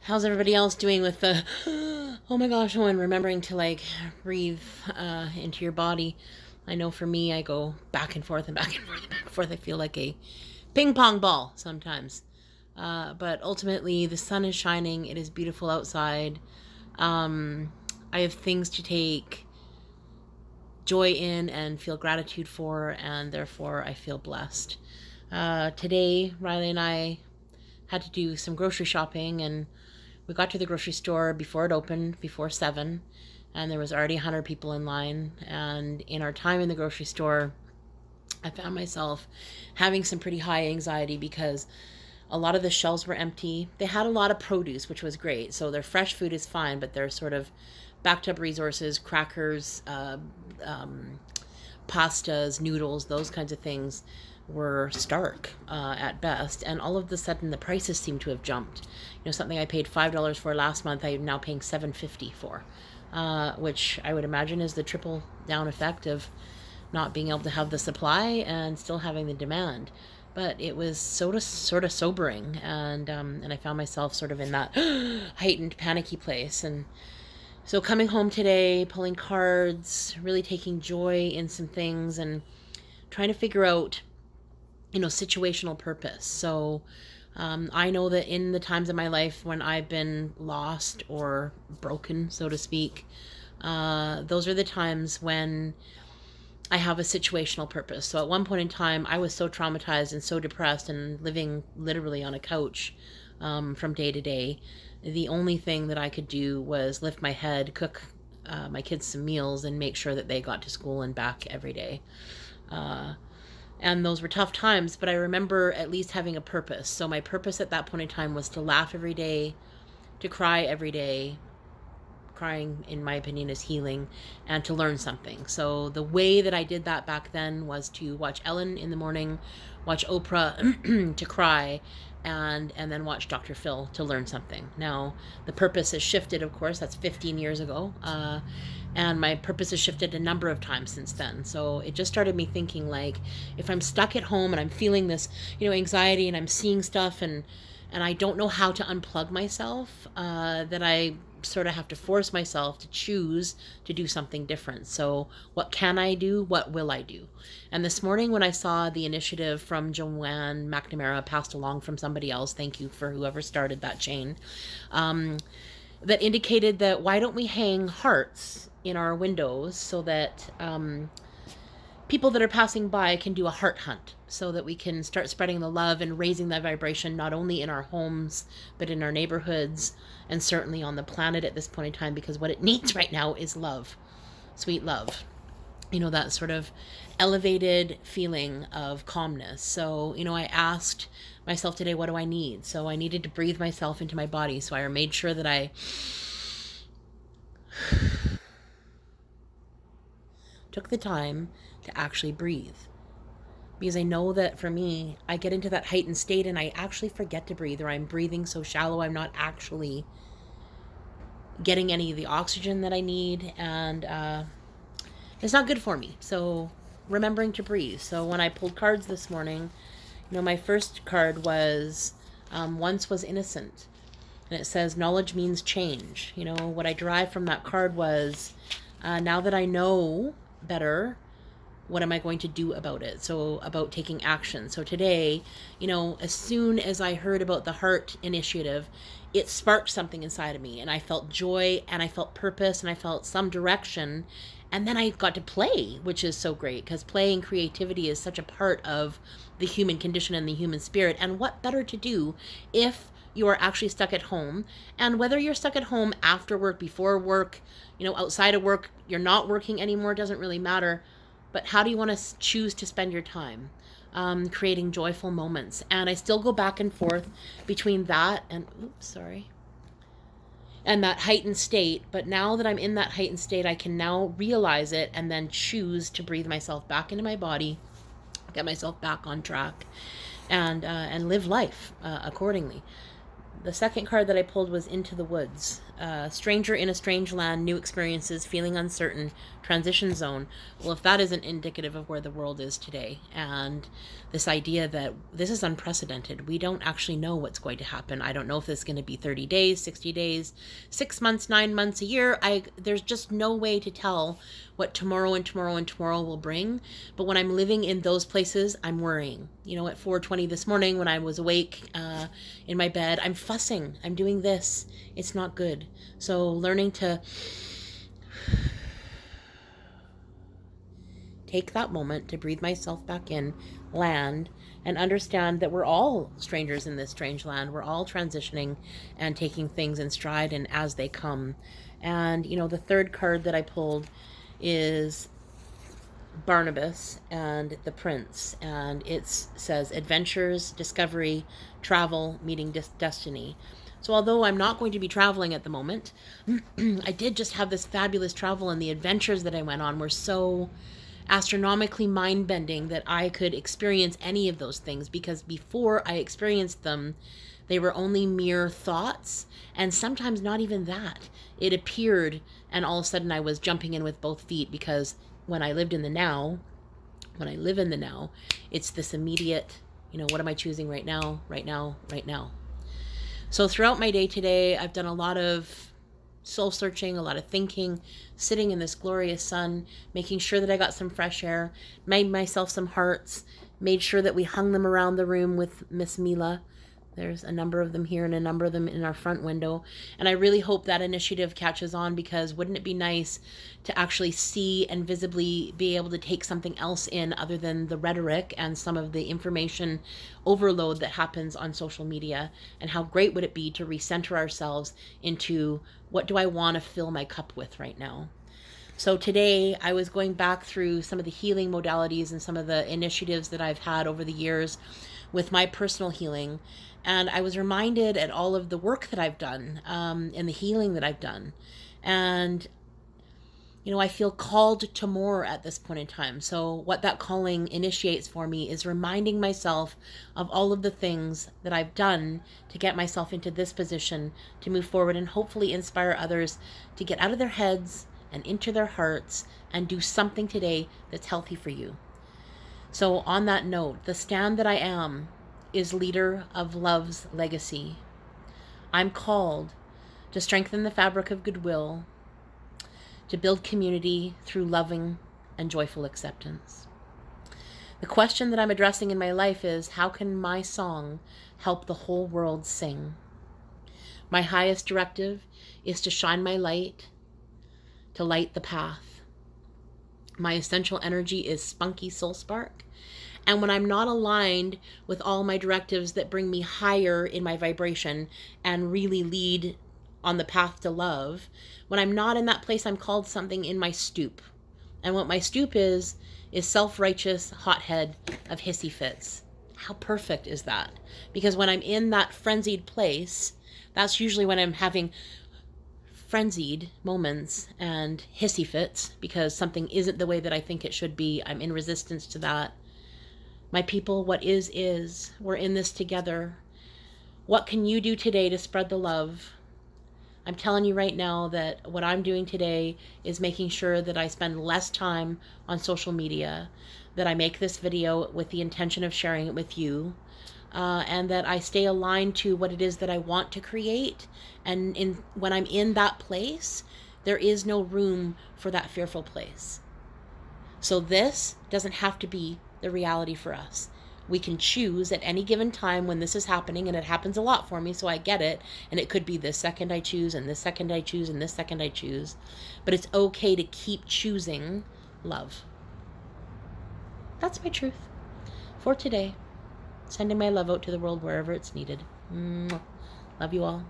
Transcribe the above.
How's everybody else doing with the, oh my gosh, and remembering to like breathe into your body? I know for me, I go back and forth and back and forth and back and forth. I feel like a ping pong ball sometimes. But ultimately, the sun is shining. It is beautiful outside. I have things to take joy in and feel gratitude for, and therefore I feel blessed. Today, Riley and I had to do some grocery shopping, and we got to the grocery store before it opened, before 7, and there was already 100 people in line. And in our time in the grocery store, I found myself having some pretty high anxiety because a lot of the shelves were empty. They had a lot of produce, which was great. So their fresh food is fine, but their sort of backed up resources, crackers, pastas, noodles, those kinds of things were stark at best. And all of a sudden, the prices seem to have jumped. Something I paid $5 for last month, I'm now paying $7.50 for, which I would imagine is the triple down effect of not being able to have the supply and still having the demand. But it was sort of sobering, and I found myself sort of in that heightened, panicky place. And so coming home today, pulling cards, really taking joy in some things, and trying to figure out, situational purpose. So I know that in the times of my life when I've been lost or broken, so to speak, those are the times when I have a situational purpose. So at one point in time, I was so traumatized and so depressed and living literally on a couch from day to day. The only thing that I could do was lift my head, cook my kids some meals, and make sure that they got to school and back every day. And those were tough times, but I remember at least having a purpose. So my purpose at that point in time was to laugh every day, to cry every day. Crying, in my opinion, is healing, and to learn something. So the way that I did that back then was to watch Ellen in the morning, watch Oprah to cry, and then watch Dr. Phil to learn something. Now, the purpose has shifted, of course. That's 15 years ago. And my purpose has shifted a number of times since then. So it just started me thinking, like, if I'm stuck at home and I'm feeling this, anxiety, and I'm seeing stuff, and I don't know how to unplug myself, that I sort of have to force myself to choose to do something different. So what can I do? What will I do? And this morning when I saw the initiative from Joanne McNamara passed along from somebody else, thank you for whoever started that chain, that indicated that why don't we hang hearts in our windows so that people that are passing by can do a heart hunt, so that we can start spreading the love and raising that vibration, not only in our homes, but in our neighborhoods, and certainly on the planet at this point in time, because what it needs right now is love, sweet love. That sort of elevated feeling of calmness. So, I asked myself today, what do I need? So I needed to breathe myself into my body. So I made sure that I took the time to actually breathe. Because I know that for me, I get into that heightened state and I actually forget to breathe, or I'm breathing so shallow I'm not actually getting any of the oxygen that I need, and it's not good for me. So remembering to breathe. So when I pulled cards this morning, my first card was once was innocent, and it says knowledge means change. What I derived from that card was now that I know better, what am I going to do about it? So about taking action. So today, as soon as I heard about the Heart Initiative, it sparked something inside of me, and I felt joy, and I felt purpose, and I felt some direction. And then I got to play, which is so great, because play and creativity is such a part of the human condition and the human spirit. And what better to do if you are actually stuck at home? And whether you're stuck at home after work, before work, outside of work, you're not working anymore, doesn't really matter. But how do you want to choose to spend your time? Creating joyful moments. And I still go back and forth between that and, and that heightened state. But now that I'm in that heightened state, I can now realize it and then choose to breathe myself back into my body, get myself back on track, and live life accordingly. The second card that I pulled was Into the Woods. Stranger in a strange land, new experiences, feeling uncertain, transition zone. Well, if that isn't indicative of where the world is today, and this idea that this is unprecedented, we don't actually know what's going to happen. I don't know if this is going to be 30 days, 60 days, 6 months, 9 months, a year. There's just no way to tell what tomorrow and tomorrow and tomorrow will bring. But when I'm living in those places, I'm worrying. You know, at 4:20 this morning when I was awake in my bed, I'm fussing. I'm doing this. It's not good. So learning to take that moment to breathe myself back in, land, and understand that we're all strangers in this strange land. We're all transitioning and taking things in stride and as they come. And, you know, the third card that I pulled is Barnabas and the Prince, and it says adventures, discovery, travel, meeting destiny. So although I'm not going to be traveling at the moment, I did just have this fabulous travel, and the adventures that I went on were so astronomically mind-bending that I could experience any of those things, because before I experienced them, they were only mere thoughts, and sometimes not even that. It appeared, and all of a sudden I was jumping in with both feet, because when I live in the now, it's this immediate, you know, what am I choosing right now, right now, right now? So throughout my day today, I've done a lot of soul searching, a lot of thinking, sitting in this glorious sun, making sure that I got some fresh air, made myself some hearts, made sure that we hung them around the room with Miss Mila. There's a number of them here and a number of them in our front window. And I really hope that initiative catches on, because wouldn't it be nice to actually see and visibly be able to take something else in other than the rhetoric and some of the information overload that happens on social media? And how great would it be to recenter ourselves into what do I want to fill my cup with right now? So today I was going back through some of the healing modalities and some of the initiatives that I've had over the years with my personal healing. And I was reminded at all of the work that I've done and the healing that I've done. And, you know, I feel called to more at this point in time. So what that calling initiates for me is reminding myself of all of the things that I've done to get myself into this position to move forward and hopefully inspire others to get out of their heads and into their hearts and do something today that's healthy for you. So on that note, the stand that I am is leader of love's legacy. I'm called to strengthen the fabric of goodwill, to build community through loving and joyful acceptance. The question that I'm addressing in my life is, how can my song help the whole world sing? My highest directive is to shine my light, to light the path. My essential energy is spunky soul spark. And when I'm not aligned with all my directives that bring me higher in my vibration and really lead on the path to love, when I'm not in that place, I'm called something in my stoop. And what my stoop is self-righteous hothead of hissy fits. How perfect is that? Because when I'm in that frenzied place, that's usually when I'm having frenzied moments and hissy fits because something isn't the way that I think it should be. I'm in resistance to that. My people, what is. We're in this together. What can you do today to spread the love? I'm telling you right now that what I'm doing today is making sure that I spend less time on social media, that I make this video with the intention of sharing it with you, and that I stay aligned to what it is that I want to create. And when I'm in that place, there is no room for that fearful place. So this doesn't have to be the reality for us. We can choose at any given time when this is happening, and it happens a lot for me, so I get it. And it could be this second I choose, and this second I choose, and this second I choose. But it's okay to keep choosing love. That's my truth for today. Sending my love out to the world wherever it's needed. Love you all.